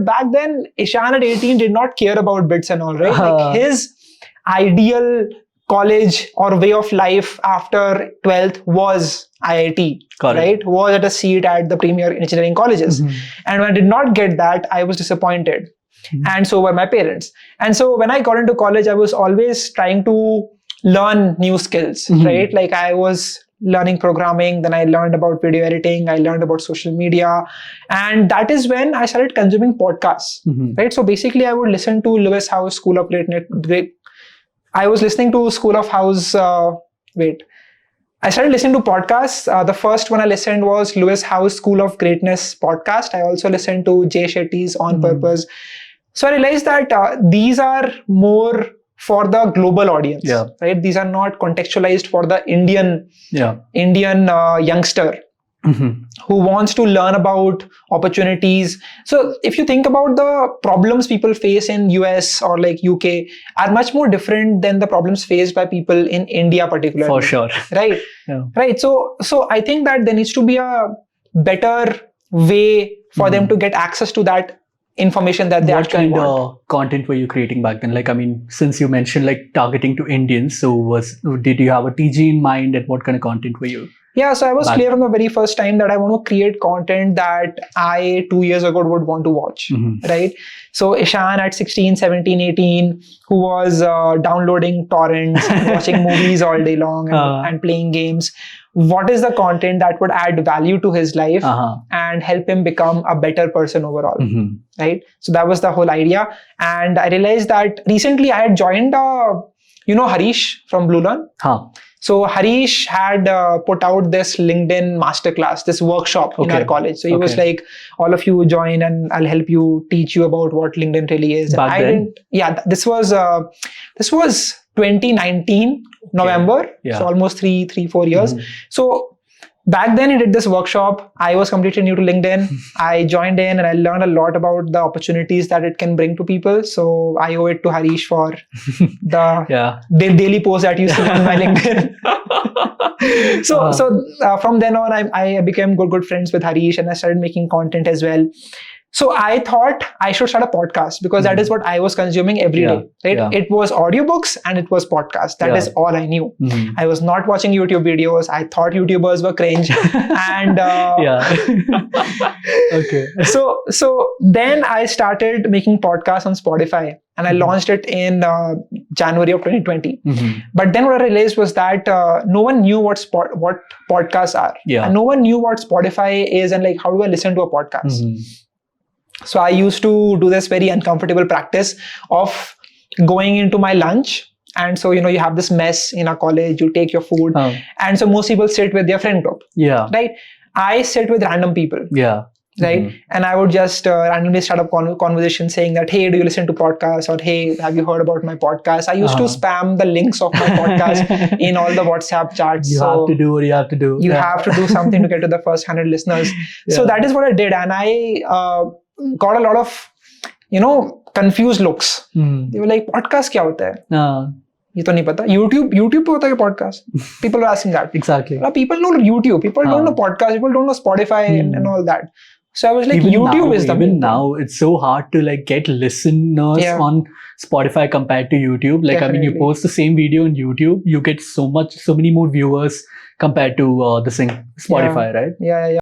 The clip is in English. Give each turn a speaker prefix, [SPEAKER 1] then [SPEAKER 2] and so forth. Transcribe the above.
[SPEAKER 1] But back then, Ishaan at 18 did not care about bits and all, right? Like his ideal college or way of life after 12th was IIT, right? Was at a seat at the premier engineering colleges. And when I did not get that, I was disappointed. And so were my parents. And so when I got into college, I was always trying to learn new skills, right? Like I was learning programming, then I learned about video editing, I learned about social media. And that is when I started consuming podcasts, right? So basically I would listen to Lewis Howes School of Great. I was listening to School of Howes, I started listening to podcasts. The first one I listened was Lewis Howes School of Greatness podcast. I also listened to Jay Shetty's On Purpose. So I realized that these are more for the global audience, right? These are not contextualized for the Indian youngster who wants to learn about opportunities. So if you think about the problems people face in US or like UK are much more different than the problems faced by people in India particularly.
[SPEAKER 2] For sure.
[SPEAKER 1] Right? Right. So I think that there needs to be a better way for them to get access to that information that they actually want. What kind
[SPEAKER 2] of content were you creating back then? Like, I mean, since you mentioned like targeting to Indians, so did you have a TG in mind, and what kind of content were you?
[SPEAKER 1] Yeah, so I was clear from the very first time that I want to create content that I 2 years ago would want to watch, right? So Ishaan at 16, 17, 18, who was downloading torrents, watching movies all day long and playing games. What is the content that would add value to his life and help him become a better person overall, right? So that was the whole idea. And I realized that recently I had joined, Harish from Blue Learn. So Harish had put out this LinkedIn masterclass, this workshop in our college. So he was like, all of you join and I'll help you, teach you about what LinkedIn really is.
[SPEAKER 2] Back then?
[SPEAKER 1] This was 2019 November. So almost 4 years. So back then he did this workshop. I was completely new to LinkedIn. I joined in and I learned a lot about the opportunities that it can bring to people. So I owe it to Harish for the daily post that used to be on my LinkedIn. So from then on, I became good friends with Harish and I started making content as well. So I thought I should start a podcast because that is what I was consuming every day, right? It was audiobooks and it was podcasts. That is all I knew. I was not watching YouTube videos. I thought YouTubers were cringe. And So then I started making podcasts on Spotify and I launched it in January of 2020. But then what I realized was that no one knew what podcasts are. And no one knew what Spotify is and like how do I listen to a podcast. So I used to do this very uncomfortable practice of going into my lunch. And so, you have this mess in a college, you take your food. And so most people sit with their friend group. Right? I sit with random people. Right? And I would just randomly start up conversation saying that, hey, do you listen to podcasts? Or hey, have you heard about my podcast? I used to spam the links of my podcast in all the WhatsApp chats.
[SPEAKER 2] You have to do what you have to do.
[SPEAKER 1] You have to do something to get to the first 100 listeners. So that is what I did. And I got a lot of, confused looks. They were like, podcast kya hota hai? ये तो नहीं पता. YouTube पे होता है podcast. People were asking that.
[SPEAKER 2] Exactly.
[SPEAKER 1] People know YouTube. People don't know podcast. People don't know Spotify and all that. So I was like, YouTube is the
[SPEAKER 2] even now it's so hard to like get listeners on Spotify compared to YouTube. Like, I mean, you post the same video on YouTube, you get so many more viewers compared to the Spotify, right?
[SPEAKER 1] Yeah.